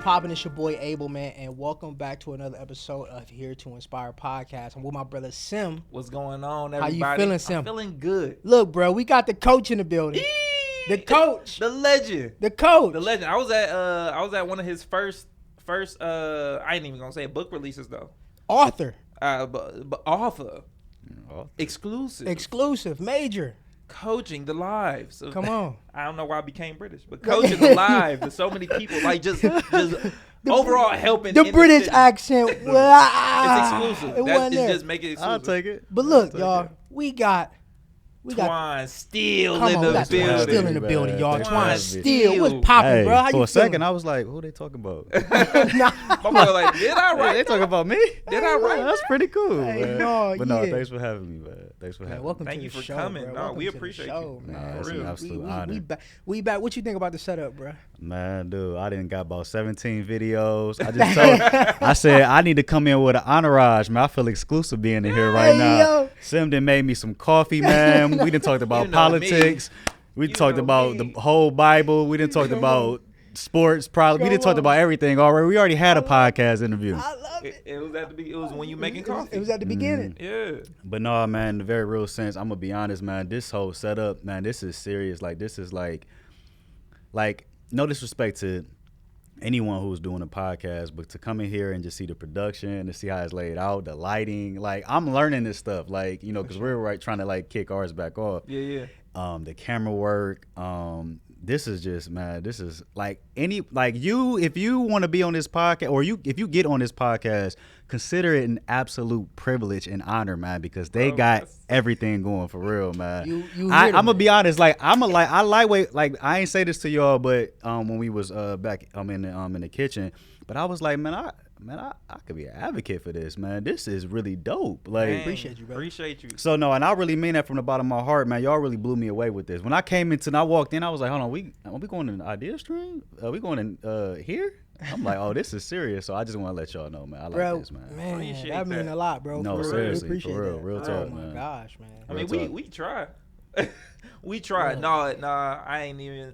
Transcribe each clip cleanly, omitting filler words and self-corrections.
poppin'? It's your boy Abel, man, and welcome back to another episode of Here to Inspire podcast. I'm with my brother Sim. What's going on, everybody? How you feeling, Sim? I'm feeling good. Look, bro, we got the coach in the building. The coach, the legend, the coach, the legend. I was at one of his first. I ain't even gonna say book releases though. Author. But author. Exclusive. Major. Coaching the lives. Come on. I don't know why I became British, but coaching the lives. There's so many people like just overall helping. The British accent. It's exclusive. It wasn't there. Just make it exclusive. I'll take it. But look, y'all, we got Twan Stelle come in on, the we got building. Twan Stelle in the building, y'all. Twan Twan Stelle. Stelle. What's poppin', Hey, bro? How for you a second, feeling? I was like, who they talking about? Nah. My boy like, did I write? They talking about me? Did I write? That's pretty cool, Hey, man. no, But no, yeah. thanks for having me, man. Thanks for Man, having welcome me. Thank to you the for show, coming. bro. No, Welcome we to the appreciate show, you. man. Nah, it's For an real. absolute honor. We back. What you think about the setup, bro? Man, dude, I didn't got about 17 videos. I said I need to come in with an entourage, man. I feel exclusive being in here right Hey, now. yo. Sim done made me some coffee, man. We done talked about You know politics. We You talked know about me. the whole Bible. We done talked about sports. Probably we done Come talked on. about everything already. We already had a podcast interview. I love it. It was it was when you making coffee. It was at the beginning. Yeah. But no, man, in the very real sense, I'm gonna be honest, man. This whole setup, man, this is serious. Like, this is like, no disrespect to anyone who's doing a podcast, but to come in here and just see the production, to see how it's laid out, the lighting, like, I'm learning this stuff, like, you know, because we're trying to like kick ours back off. Yeah. The camera work, this is just, man, this is like if you want to be on this podcast, or if you get on this podcast, consider it an absolute privilege and honor, man, because they got everything going for real, man. I'm gonna be honest, like I lightweight, like I ain't say this to y'all, but when we was back in the kitchen, but I was like, man, I could be an advocate for this, man. This is really dope. Like, Dang, appreciate you, bro. Appreciate you. so no, and I really mean that from the bottom of my heart, man. Y'all really blew me away with this. When I came into and I walked in, I was like, hold on, are we going to an idea stream? Are we going in here? I'm like, oh, this is serious. So I just want to let y'all know, man. I like this, man. Man, Appreciate that mean that. a lot, bro. No, For seriously, real. We appreciate for real, that. real Oh talk, my man. gosh, man. I mean, Real talk. we try. We try. No, I ain't even.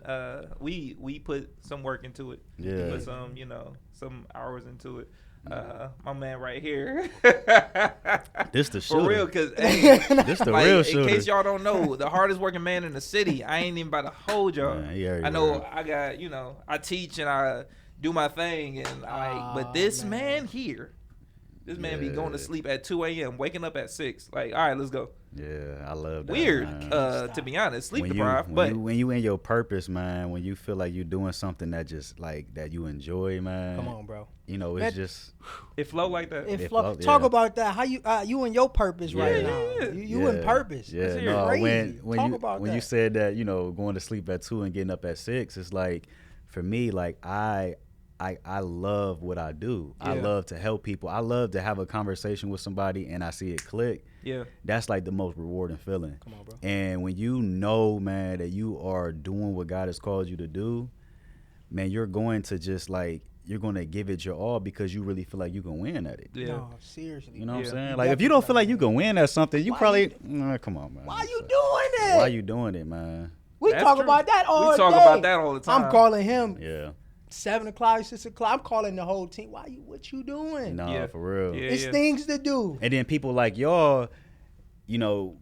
We put some work into it. Yeah. We put some hours into it. My man right here. This the shooter. For real, cause hey, This the like, real in shooter. case y'all don't know, the hardest working man in the city. I ain't even about to hold y'all. Man, he everywhere. I know I got, I teach and I do my thing, and but this man here, this man be going to sleep at 2 a.m., waking up at 6. Like, all right, let's go. Yeah, I love that. Weird, man. to be honest, sleep when deprived, when you in your purpose, man, when you feel like you're doing something that just like that you enjoy, man. Come on, bro. You know, it's just it flow like that. If It flow, flow, talk yeah. about that. How you in your purpose right Yeah, now? yeah. You in purpose. Yeah, That's no, crazy. when Talk you about when that. you said that, going to sleep at 2 and getting up at 6, it's like, for me, like I love what I do. I Yeah. love to help people. I love to have a conversation with somebody and I see it click. Yeah, That's like the most rewarding feeling. Come on, bro. And when you know, man, that you are doing what God has called you to do, man, you're going to just like, you're going to give it your all because you really feel like you can win at it. yeah. No, seriously. You know what I'm Yeah. saying? Like, if you don't feel like you can win at something, you Why probably, come on, man. Why you doing it? Why you doing it, man? We That's talk true. about that all We talk day. about that all the time. I'm calling him Yeah. 7 o'clock, 6 o'clock. I'm calling the whole team. What you doing? No, Yeah. for real. Yeah. It's things to do. And then people like y'all,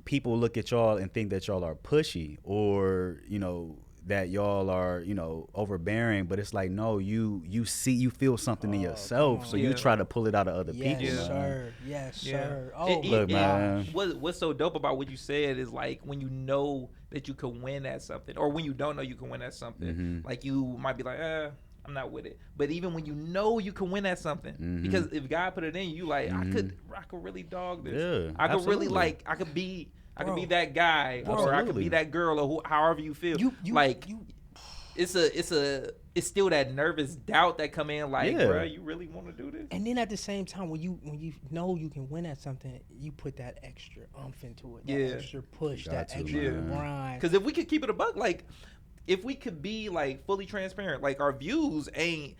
people look at y'all and think that y'all are pushy or, that y'all are, overbearing. But it's like, no, you feel something in yourself. come So on. you Yeah. try to pull it out of other Yes, people, man. sir. Yes, Yeah. sir. Oh, Look, man. What's so dope about what you said is like when you know that you can win at something, or when you don't know you can win at something, Mhm. like you might be like, I'm not with it. But even when you know you can win at something, Mhm. because if God put it in you, like I could really dog this. I could really absolutely. I could be Bro. that guy, or I could Absolutely. be that girl, or however you feel. It's still that nervous doubt that come in, like, Yeah. bro, you really want to do this? and then at the same time, when you know you can win at something, you put that extra oomph into it, that Yeah. extra push, Got that to, extra man. grind. Because if we could keep it a buck, like, if we could be like fully transparent, like our views ain't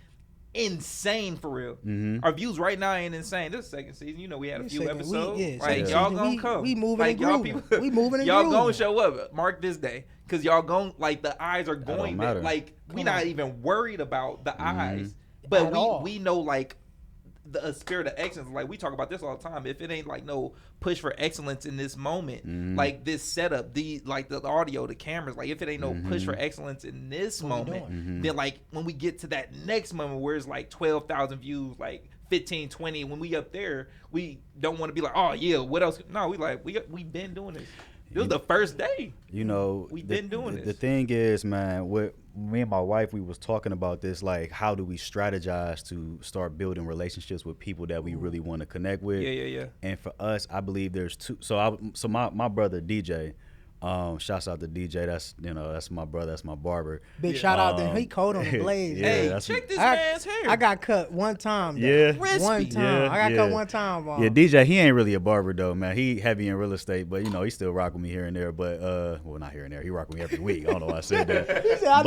insane for real. Mm-hmm. Our views right now ain't insane. This is second season, we had a This few second- episodes. second Like y'all season, gonna come. We moving like, and y'all grooving. people, We moving and y'all grooving. gonna show up. Mark this day, cause y'all gon' like the eyes are don't going. matter. Like we Come not on. even worried about the eyes. But we know like the spirit of excellence. Like we talk about this all the time. If it ain't like no push for excellence in this moment, like this setup, the audio, the cameras, like if it ain't no push for excellence in this moment, then like when we get to that next moment where it's like 12,000 views, like 15, 20, when we up there, we don't want to be like, oh yeah, what else? No, we been doing this. This was the first day. You know, we've been doing this. The thing is, man, what me and my wife, we was talking about this, like how do we strategize to start building relationships with people that we really want to connect with. Yeah. And for us, I believe there's two. So my brother DJ, shouts out to DJ. That's my brother. That's my barber. Big shout out to him. He cold on the blades. Hey, check this man's hair. I got cut one time. Though. Yeah, one time. Yeah, I got cut one time. Yeah, DJ. He ain't really a barber though, man. He heavy in real estate, but he still rock with me here and there. But well, not here and there. He rock with me every week. I don't know why I said that. He said,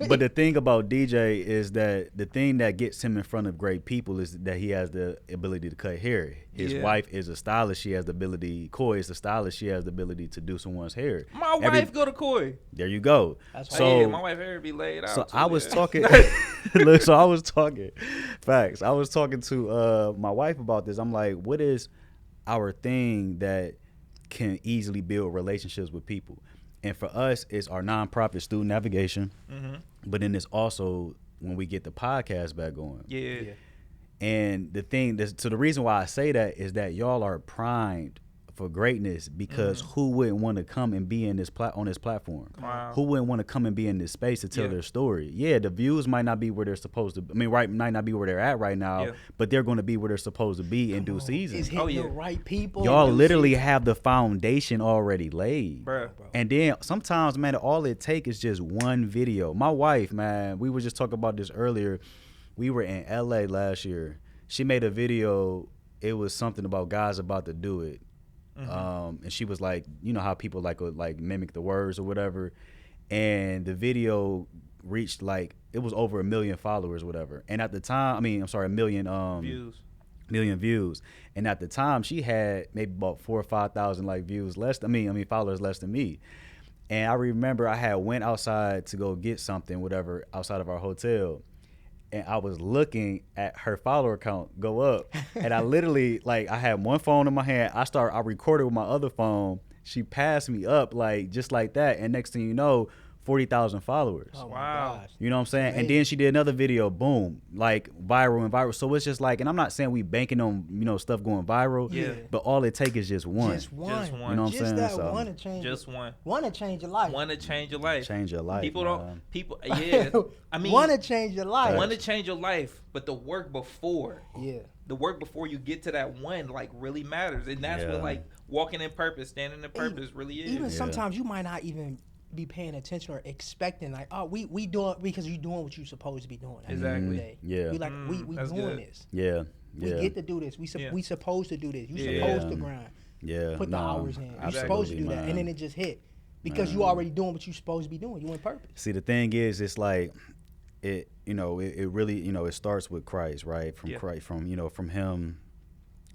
but the thing about DJ is that the thing that gets him in front of great people is that he has the ability to cut hair. His wife is a stylist. She has the ability. Koi is a stylist. She has the ability to do someone's hair. My wife go to Koi. There you go. That's so my wife hair be laid out. So too, I was talking. Look, so I was talking. Facts. I was talking to my wife about this. I'm like, what is our thing that can easily build relationships with people? And for us, it's our nonprofit student navigation. But then it's also when we get the podcast back going. Yeah. And the thing, so the reason why I say that is that y'all are primed for greatness because who wouldn't want to come and be in this on this platform? Wow. Who wouldn't want to come and be in this space to tell their story? Yeah, the views might not be where they're supposed to. Might not be where they're at right now, but they're going to be where they're supposed to be in due season. It's hitting the right people. Y'all literally have the foundation already laid, bro. And then sometimes, man, all it takes is just one video. My wife, man, we were just talking about this earlier. We were in LA last year. She made a video. It was something about guys about to do it. And she was like, you know how people like mimic the words or whatever. And the video reached it was over 1 million followers or whatever. And at the time, 1 million views. And at the time she had maybe about 4,000 or 5,000 views less than followers less than me. And I remember I had went outside to go get something, whatever, outside of our hotel. And I was looking at her follower count go up. And I literally, I had one phone in my hand. I recorded with my other phone. She passed me up, just like that. And next thing you know, 40,000 followers. Oh, wow. Gosh. You know what I'm saying? And then she did another video, boom, viral. So it's just and I'm not saying we banking on, stuff going viral. Yeah. But all it takes is just one. Just one. You know what I'm saying? That one to change. Just one. One to change your life. One to change your life. Change your life. People man. don't. People. Yeah. One to change your life. One to change your life, but the work before. Yeah. The work before you get to that one really matters, and that's what walking in purpose, standing in purpose really is. Even sometimes you might not even be paying attention or expecting we do it because you're doing what you're supposed to be doing. Exactly. Yeah. We we doing good. this. Yeah. We get to do this. We supposed to do this. You supposed to grind. Yeah. Put the hours in. You're supposed to do that, and then it just hit because you already doing what you're supposed to be doing. You in purpose. See, the thing is, it's it really it starts with Christ, right? From Christ, from Him,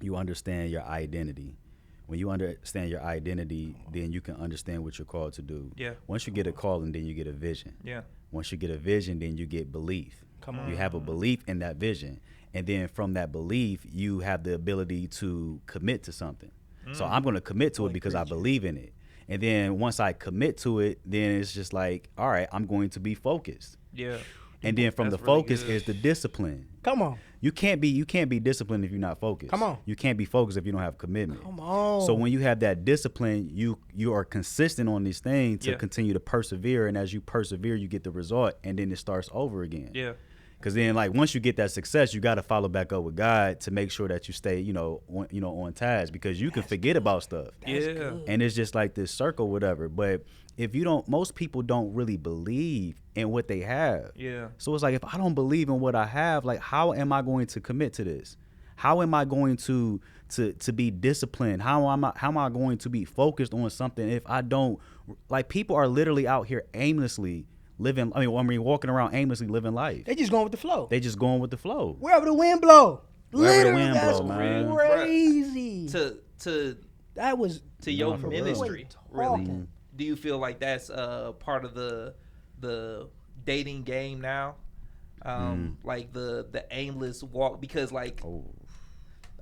you understand your identity. When you understand your identity, then you can understand what you're called to do. Yeah. Once you get a calling, then you get a vision. Yeah. Once you get a vision, then you get belief. Come on. You have a belief in that vision. And then from that belief, you have the ability to commit to something. So I'm going to commit to it because I believe in it. And then once I commit to it, then it's just all right, I'm going to be focused. Yeah. And then from the focus is the discipline. Come on. You can't be disciplined if you're not focused. Come on. You can't be focused if you don't have commitment. Come on. So when you have that discipline, you are consistent on these things to continue to persevere, and as you persevere, you get the result, and then it starts over again. Yeah. Because then, once you get that success, you got to follow back up with God to make sure that you stay, on task, because you can forget about stuff. Yeah. And it's just this circle, whatever. But if you don't, most people don't really believe in what they have. Yeah. So it's if I don't believe in what I have, how am I going to commit to this? How am I going to be disciplined? How am I going to be focused on something if I don't? People are literally out here aimlessly living. Walking around aimlessly living life. They just going with the flow. They just going with the flow. Wherever the wind blow. Wherever the wind that's blow, man. crazy. To your ministry, really. Mm-hmm. Do you feel like that's part of the dating game now? like the aimless walk, because like Oh.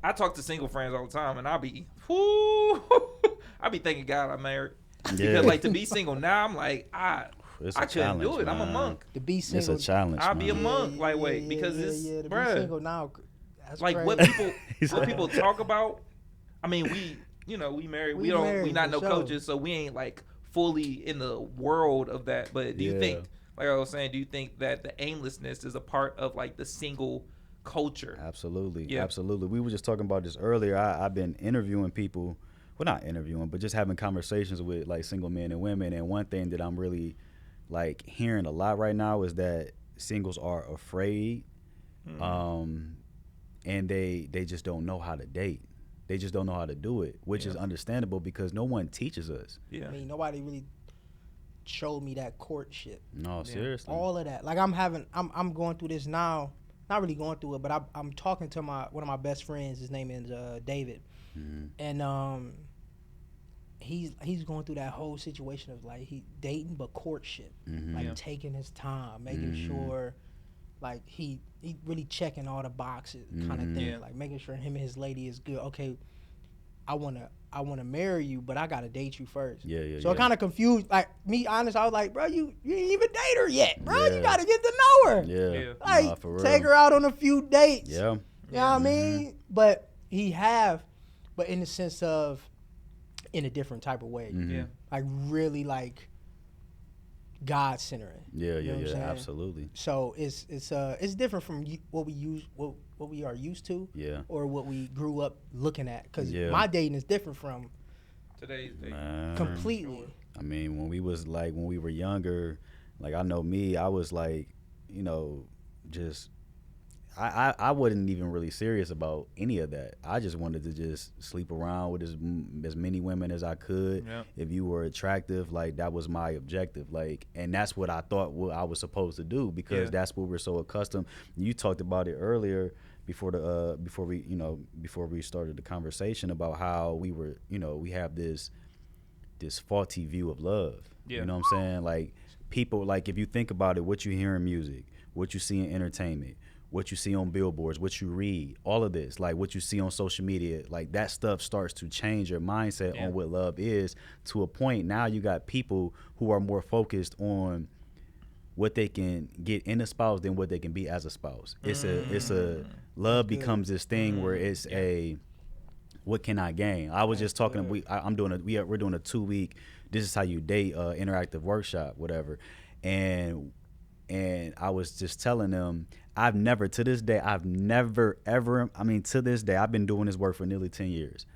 I talk to single friends all the time, and I be thanking God I'm married. Yeah. Because like to be single now, I'm like It's I a couldn't do challenge, it. I'm a man. monk. To be It's single, a challenge. I'll be a man. monk. Like wait, because it's to be bruh. single now. That's Like crazy. what people talk about. I mean, we married. We married, not for no sure. coaches, so we ain't like fully in the world of that. But do you think, like I was saying, do you think that the aimlessness is a part of like the single culture? Absolutely. Yeah. Absolutely. We were just talking about this earlier. I've been interviewing people, well, not interviewing, but just having conversations with like single men and women. And one thing that I'm really like hearing a lot right now is that singles are afraid, and they just don't know how to date. They just don't know how to do it, which is understandable because no one teaches us. Yeah. I mean, nobody really showed me that courtship. No, seriously. All of that. Like I'm going through this now. Not really going through it, but I'm talking to one of my best friends. His name is David, and he's going through that whole situation of like he dating but courtship, like taking his time, making sure, like he really checking all the boxes, kind of thing, like making sure him and his lady is good. Okay, I wanna marry you, but I gotta date you first. So it kind of confused. Like me, honest, I was like, bro, you ain't even date her yet, bro. You gotta get to know her. Yeah. Like Nah, for real. take her out on a few dates. Yeah. You know what I mean? But but in the sense of, in a different type of way. Yeah. Like really like God centering. Yeah. You know what I'm saying? Absolutely. So it's different from what we are used to. Yeah. Or what we grew up looking at. Because Yeah. my dating is different from Today's day. completely. I mean, when we were younger, like I know me, I was like, you know, just I wasn't even really serious about any of that. I just wanted to just sleep around with as many women as I could. Yeah. If you were attractive, like that was my objective. Like, and that's what I thought what I was supposed to do because that's what we're so accustomed. You talked about it earlier before we started the conversation about how we have this faulty view of love. Yeah. You know what I'm saying? Like people, like if you think about it, what you hear in music, what you see in entertainment, what you see on billboards, what you read, all of this, like what you see on social media, like that stuff starts to change your mindset on what love is to a point. Now you got people who are more focused on what they can get in a spouse than what they can be as a spouse. It's a love becomes this thing where it's a what can I gain? I was just talking. We're doing a 2-week. This is how you date interactive workshop, whatever, and I was just telling them I've never ever. I mean, to this day, I've been doing this work for nearly 10 years.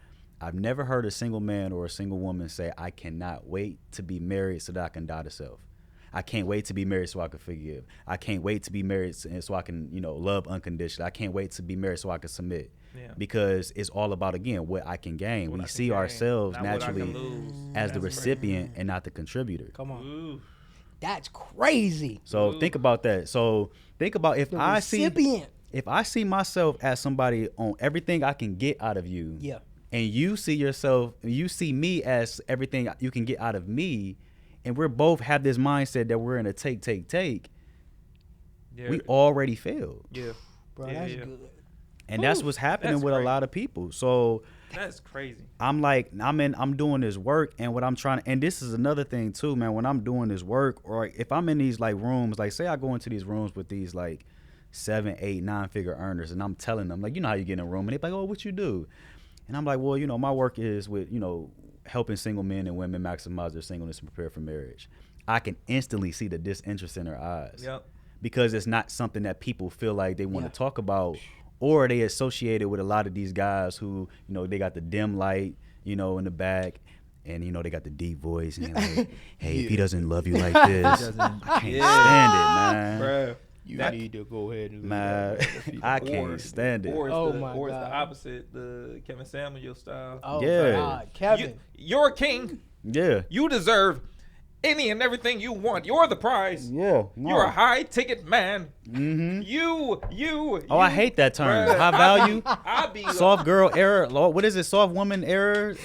I've never heard a single man or a single woman say, "I cannot wait to be married so that I can die to self. I can't wait to be married so I can forgive. I can't wait to be married so I can, love unconditionally. I can't wait to be married so I can submit." Yeah. Because it's all about, again, what I can gain. We see ourselves naturally as the recipient and not the contributor. Come on. Ooh. That's crazy. So think about that. So think about if I see myself as somebody on everything I can get out of you. Yeah. And you see me as everything you can get out of me, and we're both have this mindset that we're in a take. Yeah. We already failed. Yeah. Bro, that's good. And that's what's happening with a lot of people. So that's crazy. I'm like, I'm doing this work, and what I'm trying to, and this is another thing too, man, when I'm doing this work, or if I'm in these like rooms, like say I go into these rooms with these like 7, 8, 9-figure earners, and I'm telling them, like, how you get in a room, and they're like, "Oh, what you do?" And I'm like, well, my work is with, helping single men and women maximize their singleness and prepare for marriage. I can instantly see the disinterest in their eyes. Yep. Because it's not something that people feel like they want to talk about, or they associate it with a lot of these guys who, they got the dim light, in the back, and, they got the deep voice, and they're like, hey, if he doesn't love you like this, I can't stand it, man. Bro. You need to go ahead and man, I can't stand it. Or it's God. the opposite, the Kevin Samuel style. Oh Yeah. my God, Kevin. You're a king. Yeah. You deserve any and everything you want. You're the prize. Yeah. You're a high ticket man. Mm-hmm. You. Oh, I hate that term. Bruh. High value. I be Soft girl error. What is it? Soft woman error.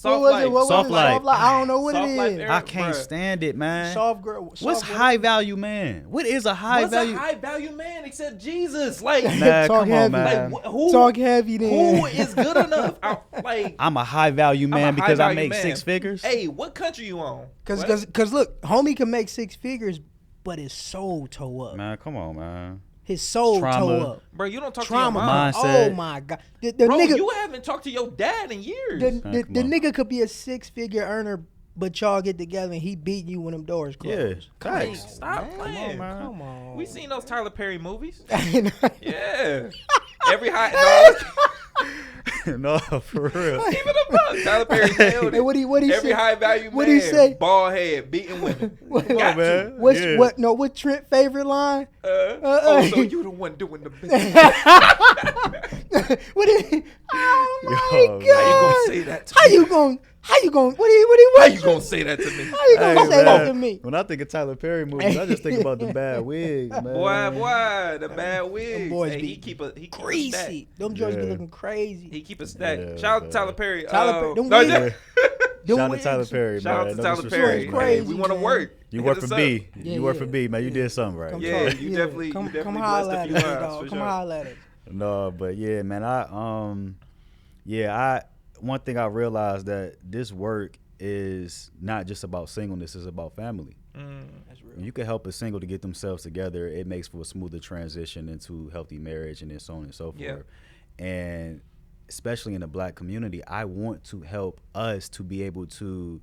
Soft was life. it? What was Soft it? life. Soft life. I don't know what Soft it life is. era. I can't Bruh. stand it, man. Soft girl. What's soft high value man? What is a high What's value? a high value man except Jesus? Like, Man, Talk come heavy. on, man. like who? Talk heavy then. Who is good enough? Like, I'm a high value I'm man a because I high-value make man. 6 figures. Hey, what country you on? What? Cause look, homie can make 6 figures, but his soul toe up. Man, come on, man. His soul Trauma. toe up. Bro, you don't talk Trauma. to your mom. Mindset. Oh my god. The Bro, nigga, you haven't talked to your dad in years. the Man, come the on. nigga could be a 6-figure earner, but y'all get together and he beat you when them doors Yeah, close. Hey, facts. stop playing. Come on. We seen those Tyler Perry movies. Man. Yeah. Every high No, for real. keep it a buck. Tyler Perry nailed Hey, it. what he Every say? high value What man, he say? bald head, beating women. What- Got Come on, to. man. What's Yeah. what? No, what Trent favorite line? Oh, so you the one doing the business. What is? Oh my Yo, god! man. How you gonna say that to How me? you gonna? How you gonna? What How you gonna say that to me? How you gonna Hey, say that man, to me? When I think of Tyler Perry movies, I just think about the bad wigs, man. Boy, the bad wigs. boys Hey, be he keep a stack. Greasy. Them joints be Yeah. looking crazy. He keep a stack. Yeah, Shout out to man. Tyler Perry. Tyler Perry, them no, wigs- yeah. Them Shout out to wigs- Tyler Perry, Shout out man. to No Tyler disrespect, Perry. man. Crazy, Hey, we want to man. work. You Hit work us for up. B. Yeah, You work yeah. for B, man. You did something right. Come Yeah, talk. you definitely come blessed holler a at few us, lives, dog. for Come sure. holler at us. No, but yeah, man. One thing I realized that this work is not just about singleness; it's about family. That's real. You can help a single to get themselves together. It makes for a smoother transition into healthy marriage and then so on and so forth. Yeah. And especially in the Black community, I want to help us to be able to.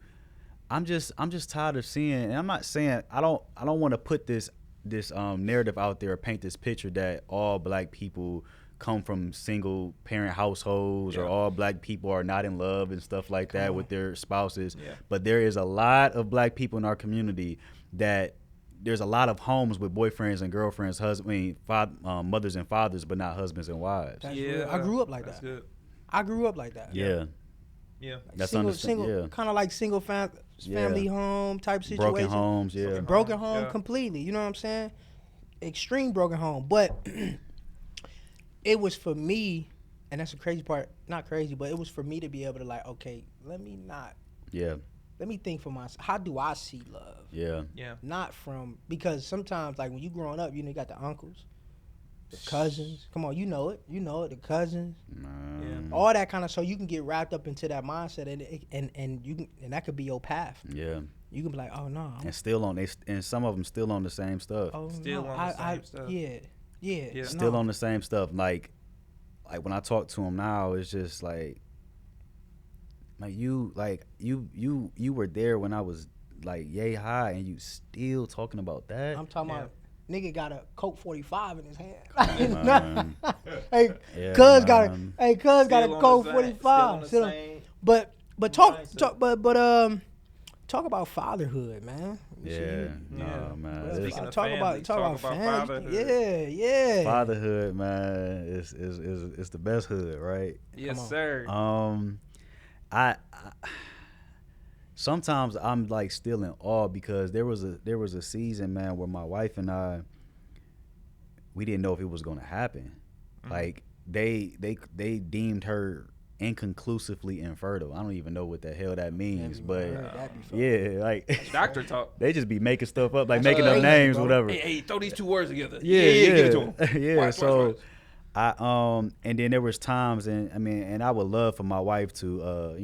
I'm just tired of seeing, and I'm not saying I don't want to put this narrative out there or paint this picture that all Black people come from single parent households or all Black people are not in love and stuff like that with their spouses. Yeah. But there is a lot of Black people in our community that there's a lot of homes with boyfriends and girlfriends, mothers and fathers, but not husbands and wives. That's Yeah, real. I grew up like that's that. good. I grew up like that. Yeah. Yeah. That's single, yeah. kind of like single family home type situation. Broken homes, yeah. Broken home Yeah. completely. You know what I'm saying? Extreme broken home. But it was for me, and that's the crazy part. Not crazy, but it was for me to be able to like, okay, let me think for myself. How do I see love? Yeah. Yeah. Not from, because sometimes like when you growing up, you got the uncles, the cousins. Come on, you know it, the cousins. All that kind of, so you can get wrapped up into that mindset, and you can, and that could be your path. Yeah. You can be like, oh no, And some of them still on the same stuff. oh Still no, on the same stuff. Yeah. Still no. on the same stuff. Like when I talk to him now, it's just like you were there when I was like yay high, and you still talking about that. I'm talking about nigga got a Coke 45 in his hand. Man. Hey, Yeah, cuz got man. a got a Still on Coke the same- 45. still on the same But mindset. talk about fatherhood, man. Yeah, Yeah. man. Well, Speaking of talk family, about family. fatherhood. Yeah. Fatherhood, man, is the best hood, right? Yes, Come on. sir. I sometimes I'm like still in awe because there was a season, man, where my wife and I, we didn't know if it was gonna happen. Like they deemed her inconclusively infertile. I don't even know what the hell that means, but yeah, like Doctor talk. they just be making stuff up, like That's making up crazy, names, bro. whatever. Hey, throw these two words together. Yeah, give it to him. yeah. Watch. I and then there was times, and I would love for my wife to,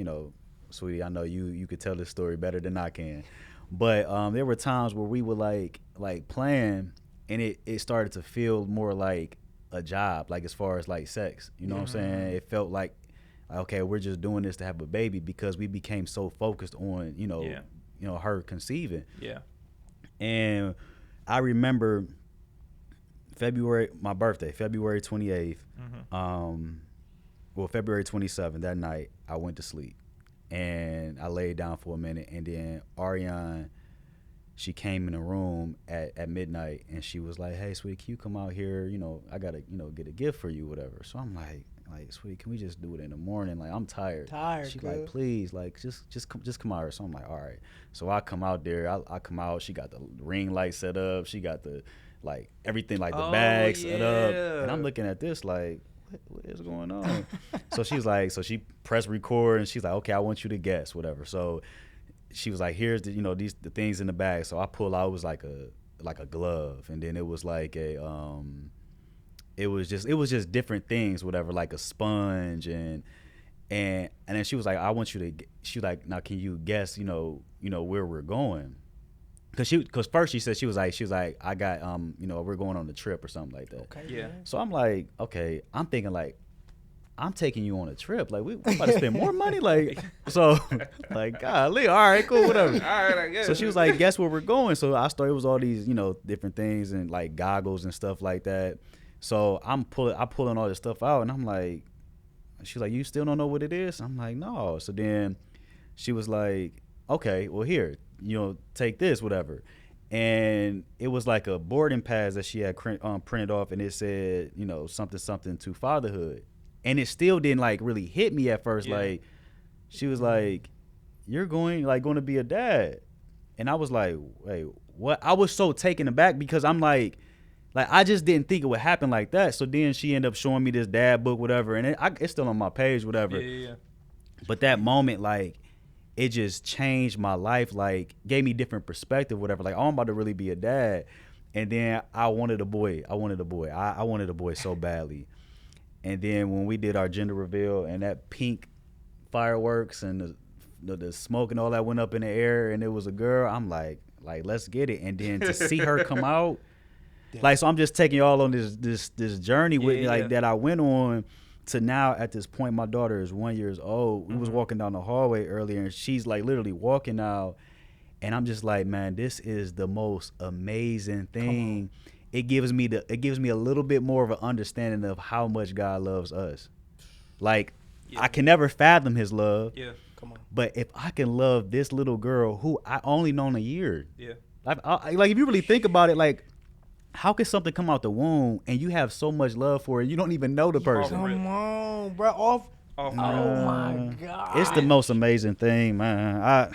sweetie, I know you could tell this story better than I can, but there were times where we would like plan, and it started to feel more like a job, like as far as like sex, you know what I'm saying? It felt like okay, we're just doing this to have a baby because we became so focused on her conceiving. Yeah. And I remember my birthday, February 28th. February 27th, that night, I went to sleep. And I laid down for a minute. And then Ariane, she came in the room at midnight. And she was like, hey, sweetie, can you come out here? I got to, get a gift for you, whatever. So I'm like, sweetie, can we just do it in the morning? Like, I'm tired. She like, please, like, just come out here. So I'm like, all right. So I come out there. I come out. She got the ring light set up. She got the, like, everything, like the bag set up. And I'm looking at this like, what is going on? So she's like, so she pressed record and she's like, okay, I want you to guess, whatever. So she was like, here's the, the things in the bag. So I pull out, it was like a glove, and then it was like it was just different things, whatever, like a sponge and then she was like, I want you to, she like, now can you guess, where we're going? Cause first she said, she was like, I got, we're going on a trip or something like that. Okay. Yeah. So I'm like, okay, I'm thinking like, I'm taking you on a trip. Like we about to spend more money. Like, so like, golly, all right, cool, whatever. All right, I guess. So she was like, guess where we're going? So I started, it was all these, different things and like goggles and stuff like that. So I'm pulling all this stuff out and I'm like, she's like, you still don't know what it is? I'm like, no. So then she was like, okay, well here, take this, whatever. And it was like a boarding pass that she had printed off, and it said, something to fatherhood. And it still didn't like really hit me at first. Yeah. Like she was like, you're going to be a dad. And I was like, wait, what? I was so taken aback because I'm like I just didn't think it would happen like that. So then she ended up showing me this dad book, whatever, and it's still on my page, whatever. Yeah. But that moment, like, it just changed my life, like, gave me different perspective, whatever. Like, oh, I'm about to really be a dad. And then I wanted a boy. I wanted a boy so badly. And then when we did our gender reveal and that pink fireworks and the smoke and all that went up in the air and it was a girl, I'm like, let's get it. And then to see her come out, like, so I'm just taking y'all on this journey with me, like, that I went on to now at this point. My daughter is 1 year old. We was walking down the hallway earlier and she's like literally walking out, and I'm just like, man, this is the most amazing thing. It gives me a little bit more of an understanding of how much God loves us. Like, I can never fathom his love. Yeah. Come on. But if I can love this little girl who I only known a year. Yeah. Like if you really think about it, like, how can something come out the womb and you have so much love for it, you don't even know the person? Come on, bro. Off. Oh my God. It's the most amazing thing, man.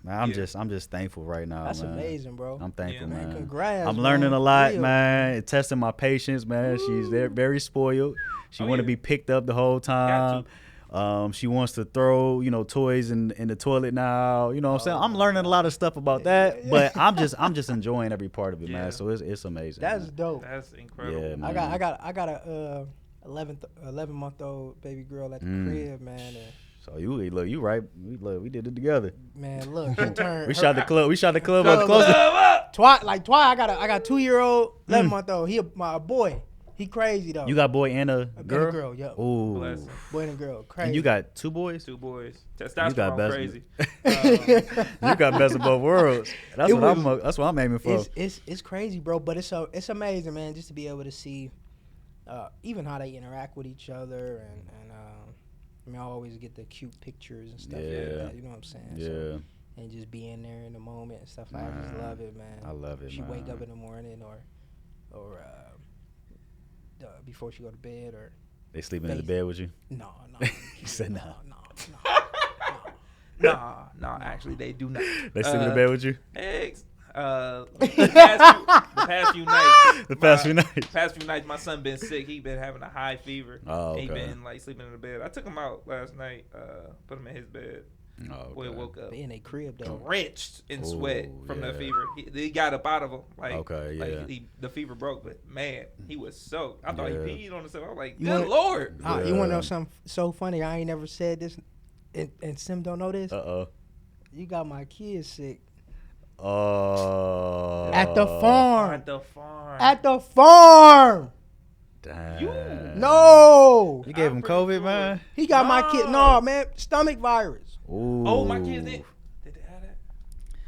I'm just thankful right now. That's man. Amazing, bro. I'm thankful, man. Congrats. I'm learning a lot, man. Testing my patience, man. She's very spoiled. She want to be picked up the whole time. She wants to throw, toys in the toilet now. You know what I'm saying? I'm learning a lot of stuff about that, but I'm just enjoying every part of it, man. So it's amazing. That's man. dope. That's incredible. Yeah, man. I got a 11-month-old baby girl at the crib, man. And so you right. We did it together. Man, look, she turned. We shot the club up closer. Twan, I got a 2-year-old, 11-month-old. He my boy. He crazy though. You got boy and a girl? And a girl, yep. Ooh. Boy and a girl, crazy. And you got 2 boys? 2 boys. You got Testosterone best. crazy. You got best of both worlds. That's what I'm aiming for. It's crazy, bro. But it's amazing, man, just to be able to see even how they interact with each other, and I mean, I always get the cute pictures and stuff like that. You know what I'm saying? Yeah. So, and just being there in the moment and stuff. I just love it, man. I love it. She man. wake up in the morning or before she go to bed, or they sleeping in the bed with you? No. He said no. No, actually they do not. They sleep in the bed with you? Eggs. The past few nights, my son been sick. He been having a high fever. Oh, okay. He been like sleeping in the bed. I took him out last night, put him in his bed. Oh, okay. Boy woke up in a crib though, drenched in sweat from the fever. He got up out of him. Like, the fever broke, but man, he was soaked. I thought he peed on himself. I was like, good Lord. You want to know something so funny? I ain't never said this, and Sim don't know this. You got my kids sick. Oh. At the farm. At the farm. Damn. No. You gave him COVID, man? He got my kid. No, man. Stomach virus. Ooh. Oh, my kids did they have that?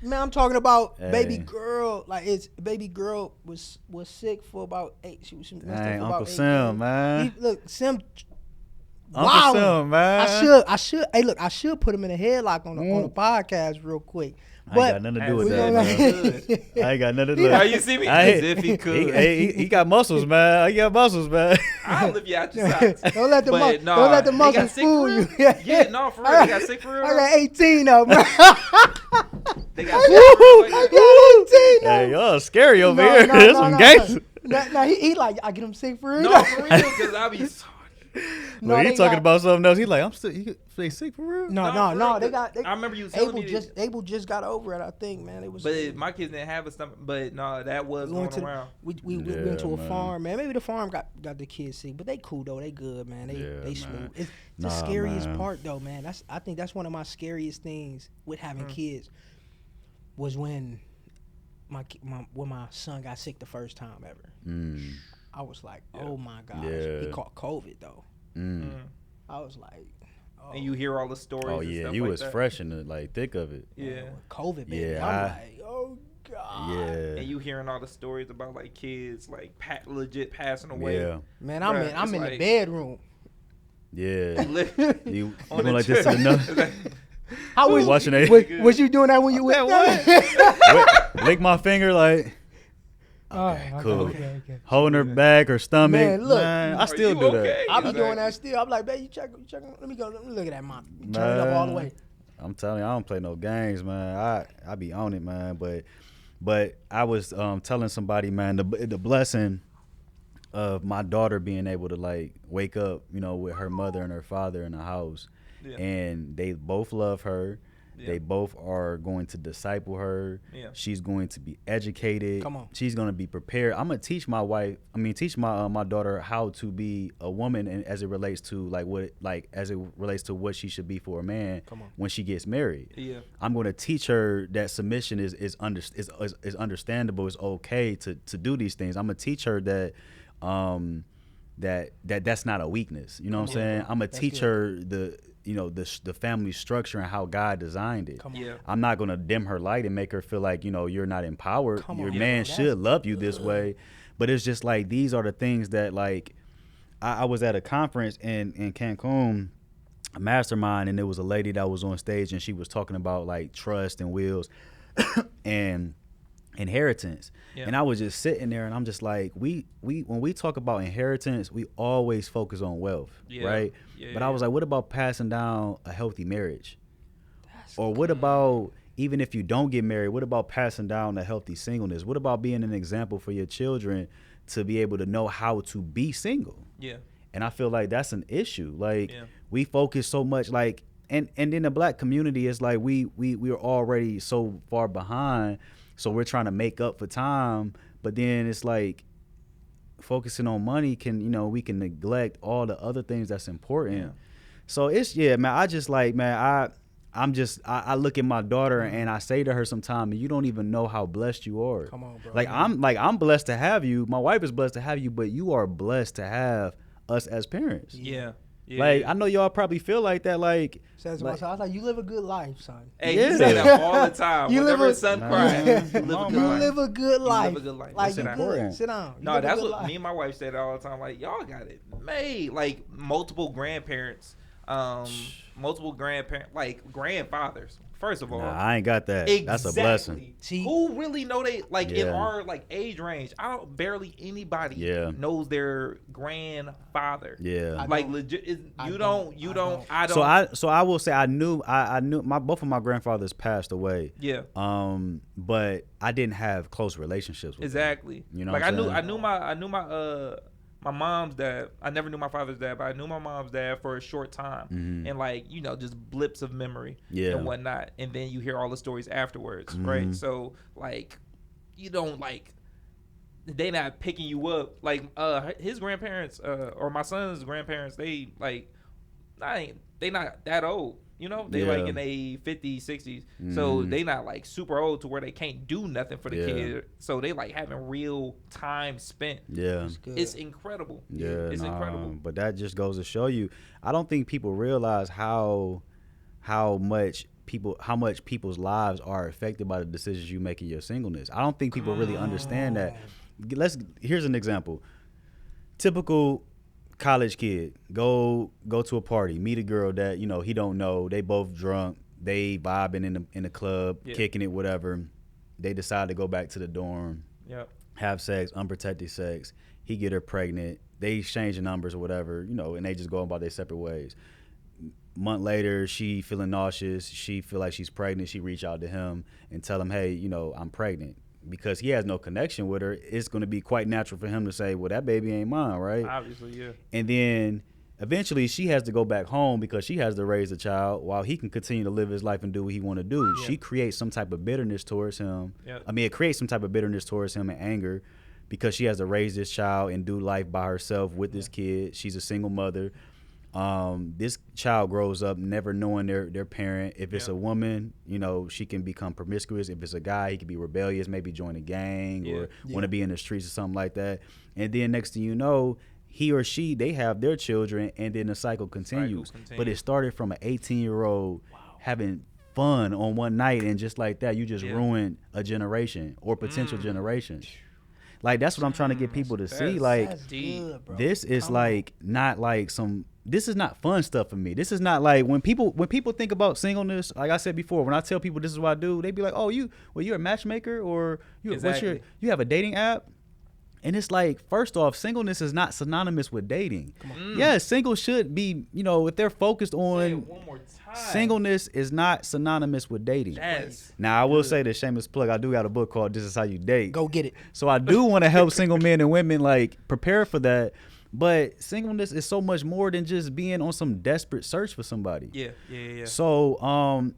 Man, I'm talking about baby girl. Like, baby girl was sick for about 8. She was messed up for about Uncle 8 Sim, days. man. Look, Sim. Uncle Sim, man. I should. Hey, look, I should put him in a headlock on the podcast real quick. I ain't got nothing to do with that, man. I ain't got nothing to do with that. You see me? As if he could. He got muscles, man. He got muscles, man. I'll lift you out your socks. Don't let the muscles fool you. Yeah, no, for real. They got sick for real. I got 18 of them. They got sick for real. I got 18 of them. Hey, y'all scary over here. There's some gangsters. Nah, he like, I get him sick for real. No, for real, because I be Look, he talking about something else. He like, I'm still. They sick for real? No. for real, They got. I remember you telling me Abel just got over it. I think, man. It was. But my kids didn't have a stomach. But no, that was going around. We went to a farm, man. Maybe the farm got the kids sick, but they cool though. They good, man. They smooth. It's the scariest part though, man. I think that's one of my scariest things with having kids was when my son got sick the first time ever. I was like, oh my gosh. He caught COVID though. I was like, and you hear all the stories. Oh yeah, you was fresh in the thick of it. Yeah, COVID, baby. Yeah, I'm like, oh god. Yeah, and you hearing all the stories about like kids like legit passing away. Yeah, man, I'm in the bedroom. Yeah, you going like this to another. How was watching was you doing that when you went? Lick my finger like. Okay, cool. Okay. Holding her back or stomach. Man, look, I still do that. I be doing that still. I'm like, babe, you check. Let me look at that mom. Turn it up all the way. I'm telling you, I don't play no games, man. I be on it, man. But I was telling somebody, man, the blessing of my daughter being able to like wake up, with her mother and her father in the house, and they both love her. Yeah. They both are going to disciple her. Yeah. She's going to be educated. Come on. She's going to be prepared. I'm going to teach my my daughter how to be a woman, and as it relates to what she should be for a man when she gets married. Yeah. I'm going to teach her that submission is understandable. It's okay to do these things. I'm going to teach her that that's not a weakness. You know what I'm saying? I'm going to teach her the family structure and how God designed it. I'm not going to dim her light and make her feel like, you're not empowered. Your man should love you this way. But it's just like, these are the things that like, I was at a conference in Cancun, a mastermind, and there was a lady that was on stage and she was talking about like trust and wills and inheritance. And I was just sitting there and I'm just like, we when we talk about inheritance, we always focus on wealth, right? But I was like, what about passing down a healthy marriage? Or what about, even if you don't get married, what about passing down a healthy singleness? What about being an example for your children to be able to know how to be single? Yeah. And I feel like that's an issue. Like we focus so much, like, and in the black community, it's like we're already so far behind. So we're trying to make up for time, but then it's like focusing on money we can neglect all the other things that's important. Yeah. So it's, man, I just like, man, I look at my daughter and I say to her sometime, you don't even know how blessed you are. Come on, bro. I'm blessed to have you. My wife is blessed to have you, but you are blessed to have us as parents. Yeah. I know y'all probably feel like that. Like, says to myself, I was like, you live a good life, son. Hey, you say that all the time. Whenever his son cries, you live a good life. You live a good life. Like, you're good. Sit down. No, that's what me and my wife said all the time. Like, y'all got it made. Like, multiple grandparents, like grandfathers. First of all, I ain't got that. Exactly. That's a blessing. See, who really know they in our like age range? Barely anybody knows their grandfather. Yeah, like legit. I don't. So I will say I knew both of my grandfathers passed away. Yeah. But I didn't have close relationships with them. You know, like I knew my mom's dad. I never knew my father's dad, but I knew my mom's dad for a short time. Mm-hmm. And like, just blips of memory and whatnot. And then you hear all the stories afterwards, right? So like, you don't like, they not picking you up. Like his grandparents or my son's grandparents, they like, they not that old. They like in their 50s, 60s. So they not like super old to where they can't do nothing for the kid. So they like having real time spent. Yeah. It's incredible. Yeah. It's incredible. But that just goes to show you, I don't think people realize how much people's lives are affected by the decisions you make in your singleness. I don't think people really understand that. Here's an example. Typical college kid go to a party, meet a girl that he don't know, they both drunk, they vibing in the club, kicking it, whatever. They decide to go back to the dorm, have sex, unprotected sex. He get her pregnant, they exchange the numbers or whatever, and they just go about their separate ways. Month later, she feeling nauseous, she feel like she's pregnant, she reach out to him and tell him, hey, I'm pregnant. Because he has no connection with her, it's going to be quite natural for him to say, well, that baby ain't mine, right? Obviously, yeah. And then eventually she has to go back home because she has to raise a child while he can continue to live his life and do what he want to do. Yeah. She creates some type of bitterness towards him. Yep. I mean, it creates some type of bitterness towards him and anger because she has to raise this child and do life by herself with this kid. She's a single mother. This child grows up never knowing their parent. If it's a woman, you know, she can become promiscuous. If it's a guy, he can be rebellious, maybe join a gang or want to be in the streets or something like that. And then next thing you know, he or she, they have their children, and then the cycle continues. But it started from an 18-year-old having fun on one night, and just like that, you just ruined a generation or potential generation. Like, that's what I'm trying to get people to see. Like, good, this is like not like some. This is not fun stuff for me. This is not like when people think about singleness. Like I said before, when I tell people this is what I do, they be like, "Oh, you're a matchmaker, or you have a dating app." And it's like, first off, singleness is not synonymous with dating. Yeah, single should be, you know, if they're focused on one more time. Singleness is not synonymous with dating. Yes. Now, I will say this shameless plug. I do got a book called This Is How You Date. Go get it. So I do want to help single men and women like prepare for that. But singleness is so much more than just being on some desperate search for somebody. Yeah. So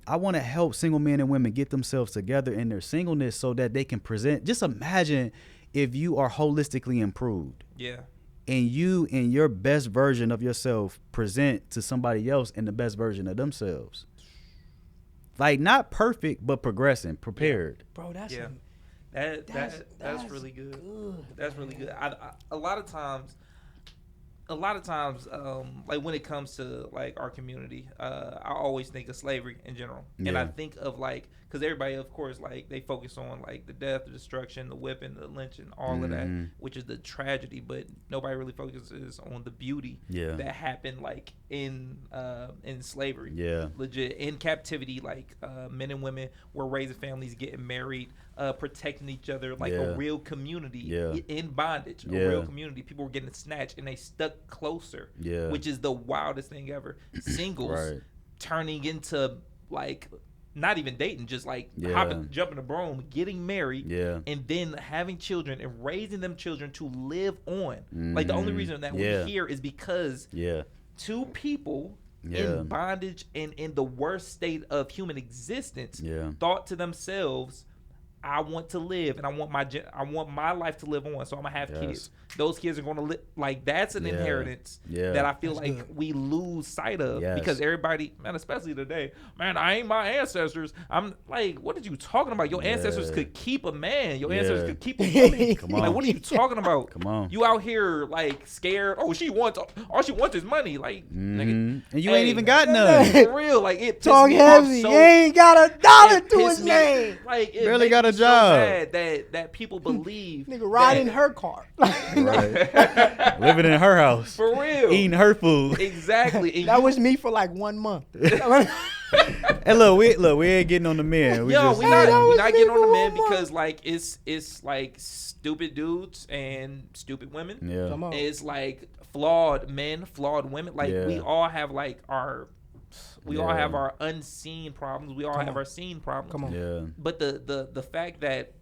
I want to help single men and women get themselves together in their singleness so that they can present. Just imagine if you are holistically improved. Yeah. And you, in your best version of yourself, present to somebody else in the best version of themselves. Like, not perfect, but progressing, prepared. Bro, that's that's really good. That's really good. A lot of times, like when it comes to like our community, I always think of slavery in general, and I think of like, because everybody, of course, like they focus on like the death, the destruction, the whipping, the lynching, all of that, which is the tragedy, but nobody really focuses on the beauty that happened like in slavery. Legit in captivity, like men and women were raising families, getting married, protecting each other like a real community. In bondage, a real community. People were getting snatched and they stuck closer, which is the wildest thing ever. Singles turning into like not even dating, just like jumping the broom, getting married, and then having children and raising them children to live on. Like the only reason that we're here is because two people in bondage and in the worst state of human existence thought to themselves, I want to live, and I want my life to live on, so I'm gonna have kids. Those kids are gonna live. Like, that's an inheritance that I feel like we lose sight of because everybody, man, especially today, man, I ain't my ancestors. I'm like, what are you talking about? Your ancestors could keep a man. Your ancestors could keep a woman. Come on. Like, what are you talking about? Come on. You out here like scared? Oh, all she wants is money. Like, nigga, and you ain't even got none. For real, like it. Talk heavy. You ain't got a dollar to his name. Like, it barely got a so job. That people believe. Nigga riding her car. Living in her house. For real. Eating her food. Exactly. That was me for like 1 month. And look, we ain't getting on the men. We're not getting on the men because like it's like stupid dudes and stupid women. Yeah. Come on. It's like flawed men, flawed women. Like we all have like our all have our unseen problems. We all have our seen problems. Come on. Yeah. But the fact that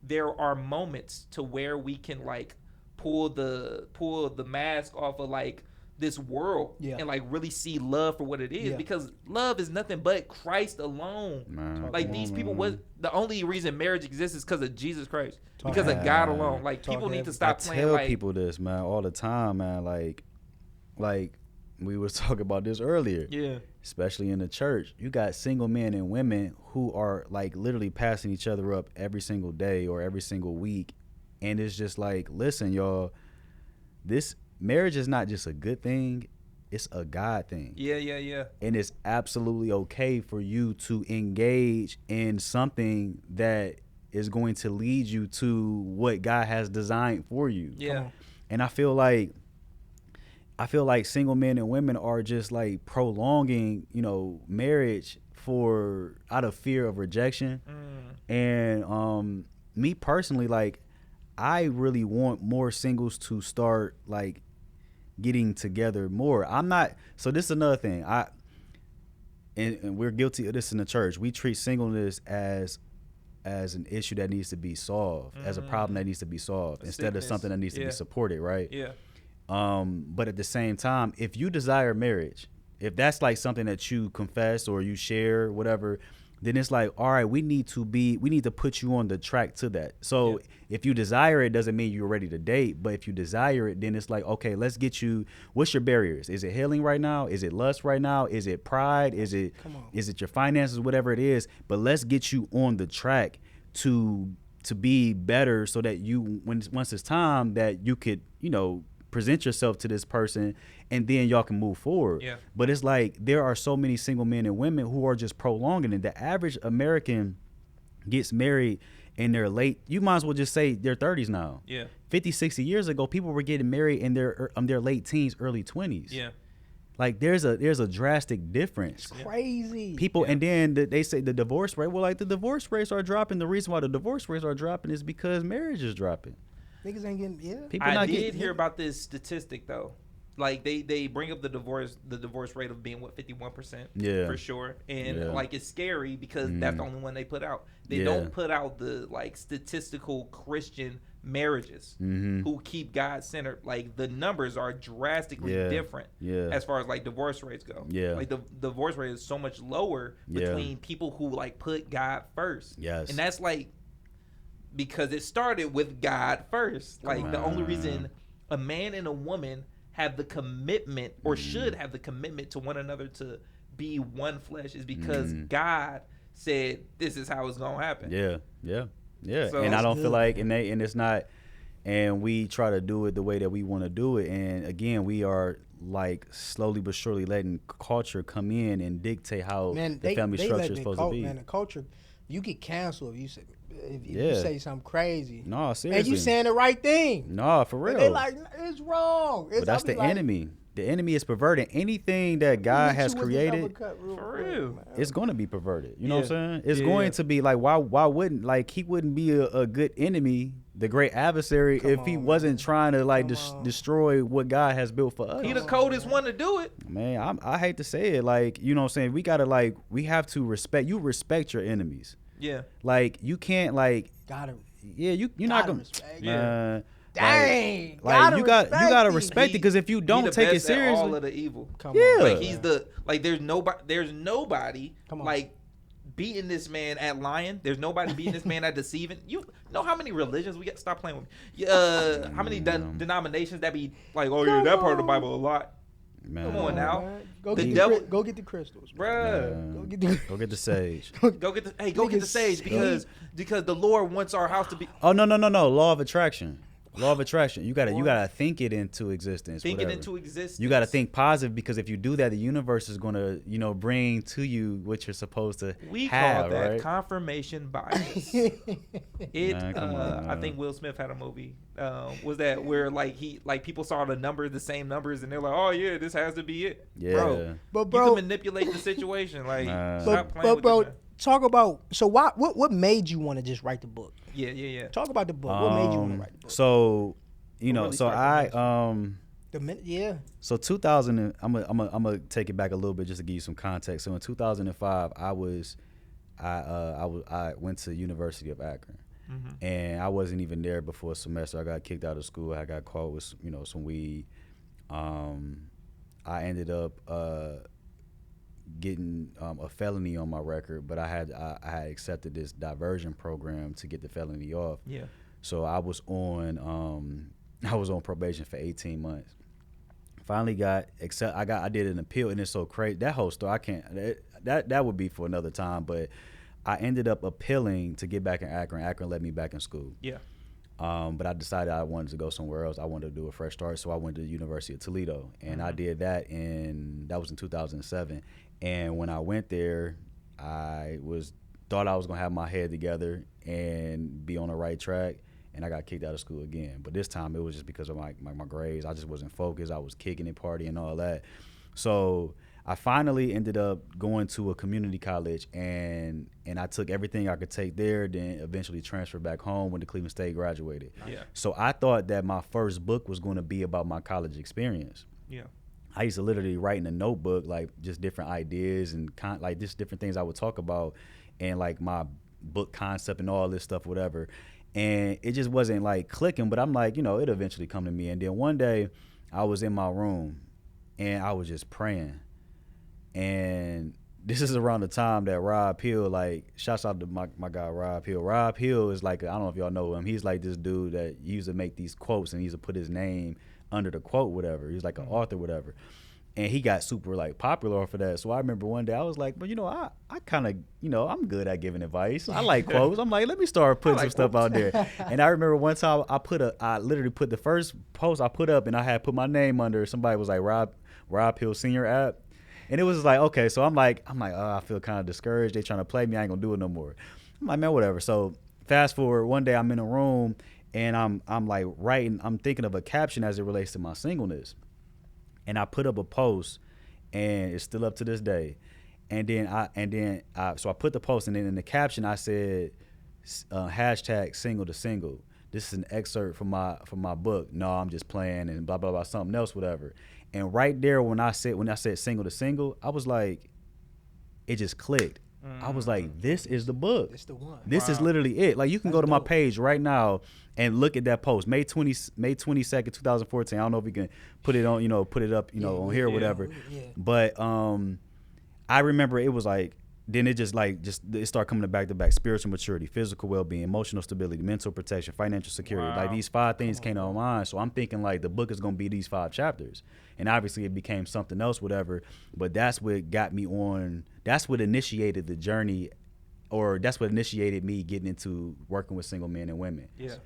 there are moments to where we can like pull the mask off of like this world and like really see love for what it is, because love is nothing but Christ alone. Man. Like these people, was the only reason marriage exists is because of Jesus Christ, because of God alone. Like people need to stop playing. I tell people this, man, all the time, man. Like we was talking about this earlier. Yeah. Especially in the church, you got single men and women who are like literally passing each other up every single day or every single week, and it's just like, listen, y'all, this marriage is not just a good thing, it's a God thing. Yeah. And it's absolutely okay for you to engage in something that is going to lead you to what God has designed for you. Yeah. And I feel like single men and women are just like prolonging, marriage out of fear of rejection. And me personally, like, I really want more singles to start like getting together more. So this is another thing. And we're guilty of this in the church. We treat singleness as an issue that needs to be solved, as a problem that needs to be solved, instead of something that needs to be supported, right? Yeah. But at the same time, if you desire marriage, if that's like something that you confess or you share, whatever, then it's like, all right, we need to put you on the track to that. So if you desire it, doesn't mean you're ready to date. But if you desire it, then it's like, okay, let's get you. What's your barriers? Is it healing right now? Is it lust right now? Is it pride? Is it your finances? Whatever it is. But let's get you on the track to be better, so that you, once it's time, that you could, present yourself to this person, and then y'all can move forward. Yeah. But it's like there are so many single men and women who are just prolonging it. The average American gets married in their late, you might as well just say their 30s now. Yeah. 50, 60 years ago, people were getting married in their late teens, early 20s. Yeah. Like there's a drastic difference. It's crazy. People, and then they say the divorce rate. Well, like the divorce rates are dropping. The reason why the divorce rates are dropping is because marriage is dropping. Niggas ain't getting, People I not did getting, hear about this statistic though. Like they bring up the divorce rate of being 51%, for sure, and like it's scary because that's the only one they put out. They don't put out the like statistical Christian marriages who keep God centered. Like the numbers are drastically different as far as like divorce rates go. Like the divorce rate is so much lower between people who like put God first. And that's like because it started with God first. Like the only reason a man and a woman have the commitment or should have the commitment to one another to be one flesh is because God said this is how it's gonna happen. So, and I don't feel like and it's not, and we try to do it the way that we want to do it, and again we are like slowly but surely letting culture come in and dictate how the family structure is supposed to be. Man, the culture, you get canceled if you say you say something crazy. No, seriously. And you saying the right thing. No, for real. But they like, it's wrong. But that's the enemy. The enemy is perverting anything that God has created. For real, it's going to be perverted. You know what I'm saying? It's going to be like, why wouldn't, like, he wouldn't be a good enemy, the great adversary, if he wasn't trying to like destroy what God has built for us. He the coldest one to do it. Man, I hate to say it, like, you know what I'm saying? We have to respect your enemies. Yeah. Like, you can't, like, you're not gonna respect. Dang, like you gotta respect it, because if you don't take it seriously, all of the evil. Like he's there's nobody like beating this man at lying. There's nobody beating this man at deceiving. You know how many religions we got? Stop playing with me. How many denominations that be like? Oh yeah, that part of the Bible a lot. Man. Come on now. Go get the crystals, bruh. Go get the sage. Go get the sage because the Lord wants our house to be. Oh no. Law of attraction. Law of attraction. You gotta think it into existence. Think it into existence. You gotta think positive, because if you do that, the universe is gonna, bring to you what you're supposed to We have, call that right? confirmation bias. I think Will Smith had a movie. Was that where like people saw the same numbers, and they're like, oh yeah, this has to be it. Yeah. Bro, you can manipulate the situation. Like, stop playing with bro, it, talk about, so what made you want to just write the book? Yeah. Talk about the book. What made you want to write the book? So, So 2000, I'm gonna take it back a little bit just to give you some context. So in 2005, I went to University of Akron, and I wasn't even there before a semester. I got kicked out of school. I got caught with some weed. I ended up getting a felony on my record, but I had accepted this diversion program to get the felony off. Yeah. So I was on probation for 18 months. Finally I did an appeal, and it's so crazy. That whole story, I can't, that would be for another time, but I ended up appealing to get back in Akron. Akron let me back in school. Yeah. But I decided I wanted to go somewhere else. I wanted to do a fresh start, so I went to the University of Toledo, and I did that, and that was in 2007. And when I went there, thought I was gonna have my head together and be on the right track, and I got kicked out of school again. But this time it was just because of my grades. I just wasn't focused. I was kicking and partying and all that. So I finally ended up going to a community college, and I took everything I could take there, then eventually transferred back home when the Cleveland State graduated. Yeah. So I thought that my first book was going to be about my college experience. Yeah. I used to literally write in a notebook, like, just different ideas and like just different things I would talk about, and like my book concept and all this stuff, whatever. And it just wasn't like clicking, but I'm like, it'll eventually come to me. And then one day I was in my room and I was just praying. And this is around the time that Rob Hill, like, shouts out to my guy Rob Hill. Rob Hill is like, I don't know if y'all know him. He's like this dude that used to make these quotes and he used to put his name under the quote, whatever. He's like an author, whatever. And he got super like popular off of that. So I remember one day I was like, but I kind of, I'm good at giving advice. I like quotes. I'm like, let me start putting some stuff out there. And I remember one time I literally put the first post I put up and I had put my name under. Somebody was like Rob Hill Senior app. And it was like, okay, so I'm like, oh, I feel kind of discouraged. They trying to play me. I ain't gonna do it no more. I'm like, man, whatever. So fast forward, one day I'm in a room and I'm like writing. I'm thinking of a caption as it relates to my singleness, and I put up a post, and it's still up to this day. And then I put the post, and then in the caption I said, hashtag single to single. This is an excerpt from my book. No, I'm just playing and blah blah blah, something else, whatever. And right there, when I said single to single, I was like, it just clicked. I was like, this is the book. It's the one. This is literally it. Like, you can go to my page right now and look at that post, May 22nd, 2014. I don't know if we can put it on, put it up, on here or whatever. Yeah. But I remember it was like, then it it started coming back to back: spiritual maturity, physical well-being, emotional stability, mental protection, financial security. Wow. Like, these 5 things came to my mind. So I'm thinking like the book is gonna be these 5 chapters, and obviously it became something else, whatever. But that's what got me on. That's what initiated the journey, or that's what initiated me getting into working with single men and women. Yeah.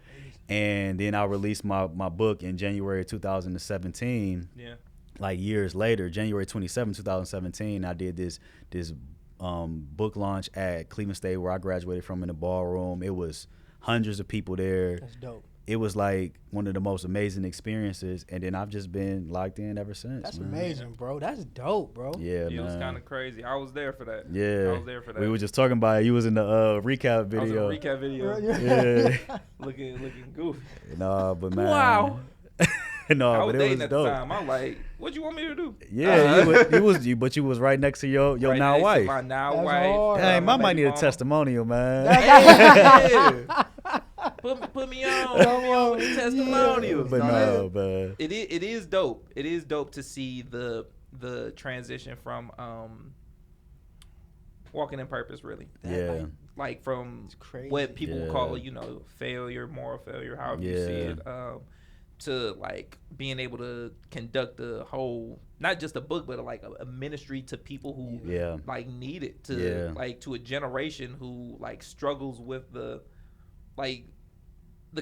And then I released my book in January 2017. Yeah. Like years later, January 27, 2017, I did this book launch at Cleveland State, where I graduated from, in the ballroom. It was hundreds of people there. That's dope. It was like one of the most amazing experiences, and then I've just been locked in ever since. That's man. amazing, bro. That's dope, bro. Yeah, It man. was kind of crazy. I was there for that. Yeah, I was there for that. we were just talking about it. You was in the recap video. I was in the recap video. Yeah. looking goofy. No, but man. Wow. No, I was but it dating was at dope. the time. I'm like, what you want me to do? Yeah, but you was right next to your Right now next to wife. my now That's wife. hard. Hey, my I might baby need a mama. testimonial, man. Yeah. Put me on the testimonials. But no, but It is dope. It is dope to see the transition from walking in purpose, really. yeah, Like from crazy. what people Yeah. call, failure, moral failure, however you see Yeah. it, to like being able to conduct a whole, not just a book, but like a ministry to people who yeah, like need it, to Yeah. like to a generation who like struggles with the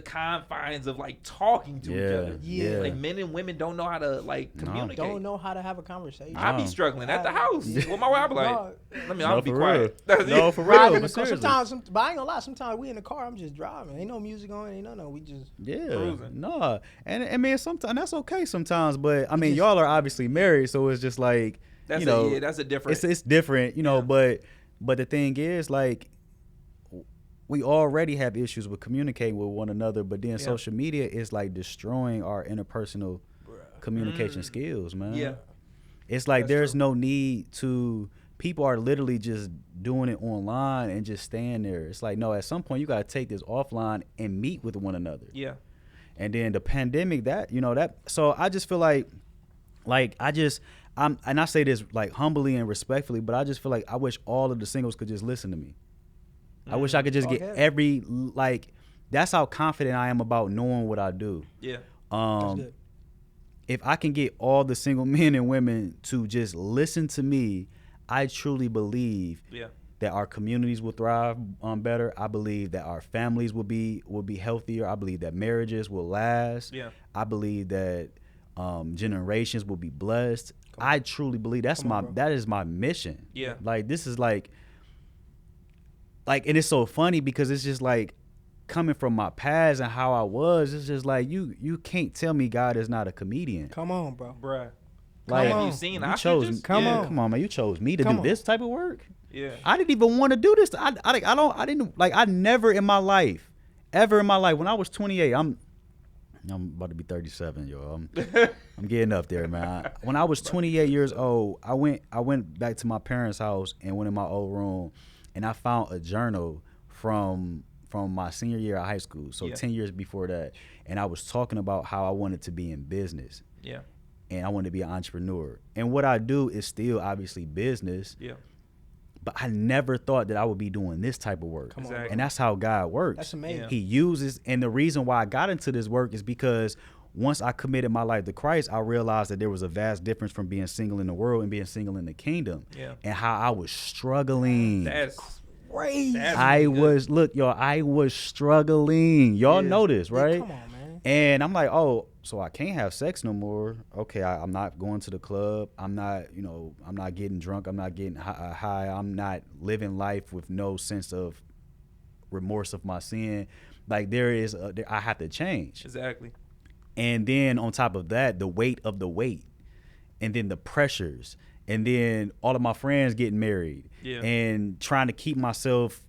confines of like talking to each yeah, other. yeah. Like men and women don't know how to like No. communicate. Don't know how to have a conversation. I be No. struggling at the house. Well, my wife be like, No. let me, No, I'll be for quiet. real. No, for Riding real. in But the car. seriously. Sometimes, but I ain't gonna lie. Sometimes we in the car. I'm just driving. Ain't no music on. Ain't no. We just. Yeah, Cruising. no, and I mean sometimes that's okay sometimes, but I mean y'all are obviously married, so it's just like That's that's a different. it's different, Yeah. but the thing is, like, we already have issues with communicating with one another, but then social media is like destroying our interpersonal communication skills, man. Yeah. It's like That's there's true. no need to. People are literally just doing it online and just staying there. It's like, no, at some point you got to take this offline and meet with one another. Yeah. And then the pandemic, so I just feel like and I say this like humbly and respectfully, but I just feel like I wish all of the singles could just listen to me. I wish I could just get that's how confident I am about knowing what I do. Yeah. That's good. If I can get all the single men and women to just listen to me, I truly believe Yeah. that our communities will thrive better. I believe that our families will be healthier. I believe that marriages will last. Yeah. I believe that generations will be blessed. I truly believe that is my mission. Yeah. Like, this is like, and it's so funny because it's just like coming from my past and how I was. It's just like you can't tell me God is not a comedian. Come on, bro. Bruh. Like, Have on. you seen you chose, Ostriches? Come Yeah. on. Come on, man. You chose me to Come do on. this type of work. Yeah. I didn't even want to do this. I never in my life, ever in my life, when I was 28, I'm about to be 37, yo. I'm getting up there, man. When I was 28 years old, I went back to my parents' house and went in my old room, and I found a journal from my senior year of high school, so 10 years before that, and I was talking about how I wanted to be in business. Yeah. and I wanted to be an entrepreneur. And what I do is still obviously business. Yeah. But I never thought that I would be doing this type of work. Exactly. And that's how God works. That's amazing. Yeah. He uses, and the reason why I got into this work is because once I committed my life to Christ, I realized that there was a vast difference from being single in the world and being single in the kingdom. Yeah. And how I was struggling. That's Crazy. I was struggling. Y'all know this, right? Come on, man. And I'm like, oh, so I can't have sex no more. Okay, I'm not going to the club. I'm not getting drunk. I'm not getting high. I'm not living life with no sense of remorse of my sin. Like I have to change. exactly. And then on top of that, the weight of the weight, and then the pressures, and then all of my friends getting married, and trying to keep myself,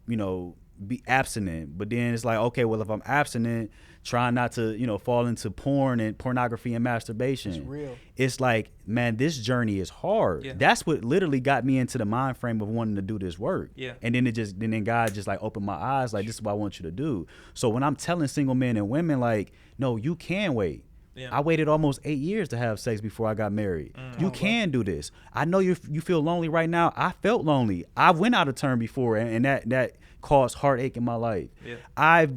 be abstinent. But then it's like, okay, well, if I'm abstinent, trying not to, fall into porn and pornography and masturbation. It's real. It's like, man, this journey is hard. Yeah. That's what literally got me into the mind frame of wanting to do this work. Yeah. And then God just like opened my eyes, like, this is what I want you to do. So when I'm telling single men and women, like, no, you can wait. Yeah. I waited almost 8 years to have sex before I got married. You can do this. I know you feel lonely right now. I felt lonely. I went out of turn before, and that caused heartache in my life. Yeah. I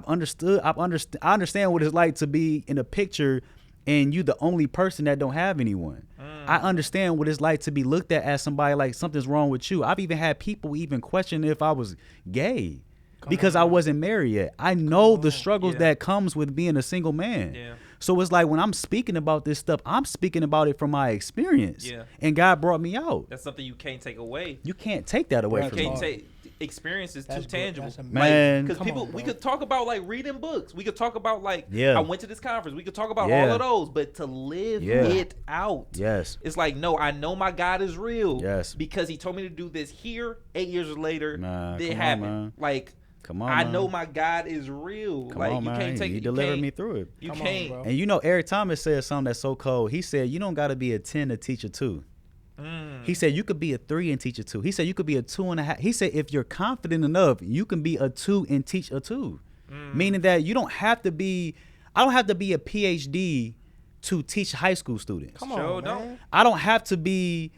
understand what it's like to be in a picture and you the only person that don't have anyone. I understand what it's like to be looked at as somebody like something's wrong with you. I've even had people even question if I was gay because I wasn't married yet. I know the struggles that comes with being a single man. Yeah. So it's like when I'm speaking about this stuff, I'm speaking about it from my experience. Yeah. And God brought me out. That's something you can't take away. You can't take that away Right. from You me. can't take experience is too That's good. tangible. That's amazing. Man. Because Come people, on, we bro. could talk about like reading books. We could talk about like, Yeah. I went to this conference. We could talk about Yeah. all of those, but to live Yeah. it out. Yes. It's like, no, I know my God is real. Yes. Because he told me to do this here. 8 years later, Man, it come on, happened. man. Like, Come on, I man. know my God is real. Come like, on, you man. can't take He it. delivered me through it. You Come on, can't. bro. And Eric Thomas said something that's so cold. He said, you don't got to be a 10 to teach a 2. He said, you could be a 3 and teach a 2. He said, you could be a 2.5. He said, if you're confident enough, you can be a 2 and teach a 2. Meaning that you don't have to be, I don't have to be a PhD to teach high school students. Come Sure on, don't. man. I don't have to be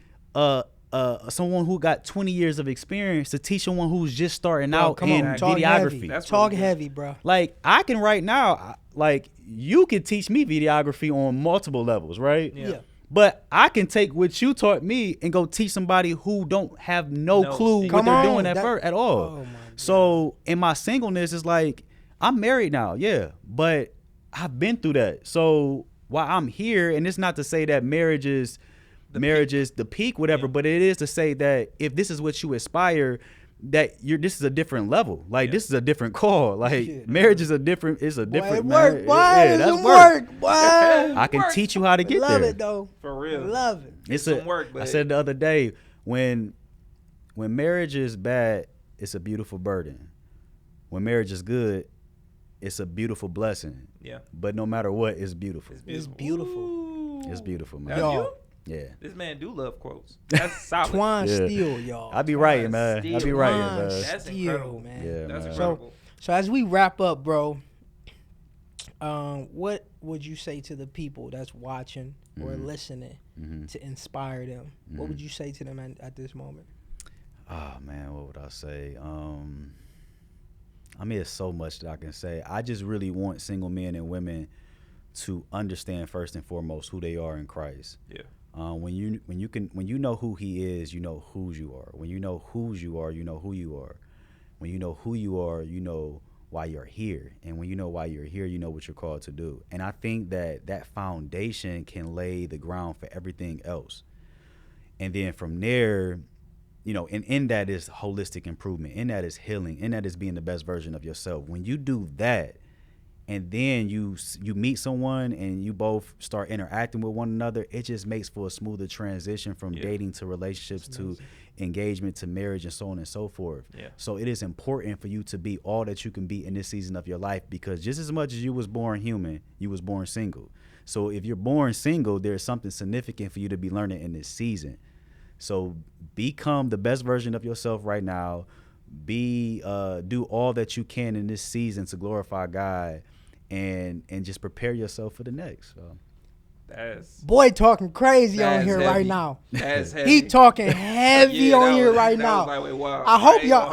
someone who got 20 years of experience to teach someone who's just starting Bro, out come in on. Talk videography. heavy. That's Talk really good. heavy, bro. Like I can right now, like you can teach me videography on multiple levels, right? Yeah. But I can take what you taught me and go teach somebody who don't have no No. clue what Come they're on. doing at That- first at all. Oh, my God. So in my singleness, it's like I'm married now, yeah, but I've been through that. So while I'm here, and it's not to say that marriage is the peak, whatever, but it is to say that if this is what you aspire, that this is a different level. Like this is a different call. Like Shit. marriage is a different. It's a Boy, different. it work, man. boy. Yeah, It's that's some work. boy. I can Work. teach you how to get Love there. it, though. For real. Love it. It's some work, I but- said the other day when marriage is bad, it's a beautiful burden. When marriage is good, it's a beautiful blessing. Yeah. But no matter what, it's beautiful. It's beautiful. Ooh. It's beautiful, man. That's Y'all. you? Yeah. This man do love quotes. That's solid. Twan Yeah. Stelle, y'all. I be writing, man. I be Steele. writing, Twan man. That's Stelle, incredible. man. Yeah, That's man. incredible. So as we wrap up, bro, what would you say to the people that's watching or listening to inspire them? What would you say to them at this moment? Oh man, what would I say? I mean, it's so much that I can say. I just really want single men and women to understand first and foremost who they are in Christ. Yeah. When you know who He is, you know whose you are. When you know whose you are, you know who you are. When you know who you are, you know why you're here. And when you know why you're here, you know what you're called to do. And I think that foundation can lay the ground for everything else. And then from there, and in that is holistic improvement. In that is healing. In that is being the best version of yourself. When you do that, and then you meet someone and you both start interacting with one another, it just makes for a smoother transition from dating to relationships to engagement to marriage and so on and so forth. Yeah. So it is important for you to be all that you can be in this season of your life, because just as much as you was born human, you was born single. So if you're born single, there's something significant for you to be learning in this season. So become the best version of yourself right now. Do all that you can in this season to glorify God, and just prepare yourself for the next. So. Boy talking crazy That's on here heavy. right now. That's heavy. He talking heavy on here right now. Like, wait, wow. I hope y'all.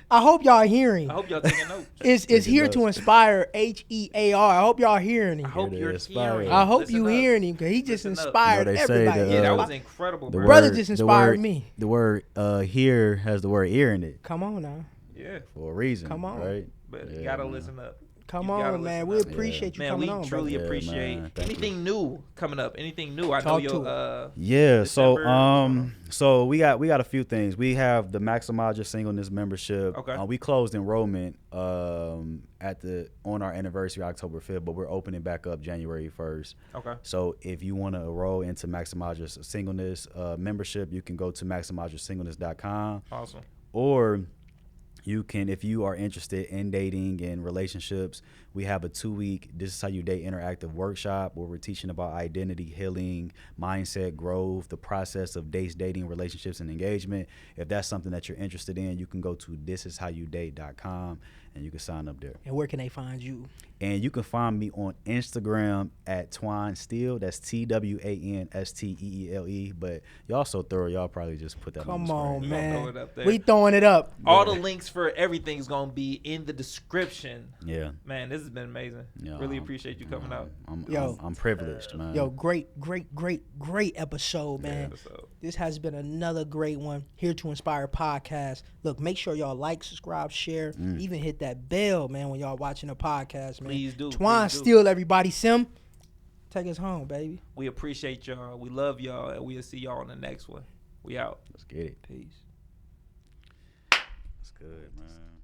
I hope y'all hearing. I hope y'all taking notes. It's here to inspire. HEAR. I hope y'all hearing him. I hope you're hearing. I hope Listen you up. hearing him because he just Listen up. inspired They say everybody. that, Yeah, that was incredible, The bro. Brother word- just the inspired word- me. The word here has the word ear in it Come on now. Yeah, for a reason. Come on. Right? but you Yeah, gotta man. listen up. Come You gotta on, man. listen We up. appreciate you Man, coming we on, truly brother. appreciate man. Thank anything new coming up. Anything new? I Talk know to your Yeah, December, so we got a few things. We have the Maximize Your Singleness membership. Okay. We closed enrollment on our anniversary October 5th, but we're opening back up January 1st. Okay. So if you want to enroll into Maximize Your Singleness membership, you can go to maximizeyoursingleness.com, Awesome. or you can, if you are interested in dating and relationships, we have a 2-week This Is How You Date interactive workshop where we're teaching about identity, healing, mindset, growth, the process of dating, relationships, and engagement. If that's something that you're interested in, you can go to thisishowyoudate.com and you can sign up there. And where can they find you? And you can find me on Instagram at Twan Stelle. That's TwanSteele. But y'all so thorough, y'all probably just put that on the Come on, screen. man. Throw it up there. We throwing it up. All the links for everything's gonna be in the description. Yeah. Man, this has been amazing. Yeah, Really appreciate you coming out. I'm privileged, man. Yo, great episode, man. Episode. This has been another great one. Here to Inspire podcast. Look, make sure y'all like, subscribe, share, even hit that bell, man, when y'all watching the podcast, man. Please do. Twan please do. Stelle, everybody. Sim, take us home, baby. We appreciate y'all. We love y'all, and we'll see y'all on the next one. We out. Let's get it. Peace. That's good, man.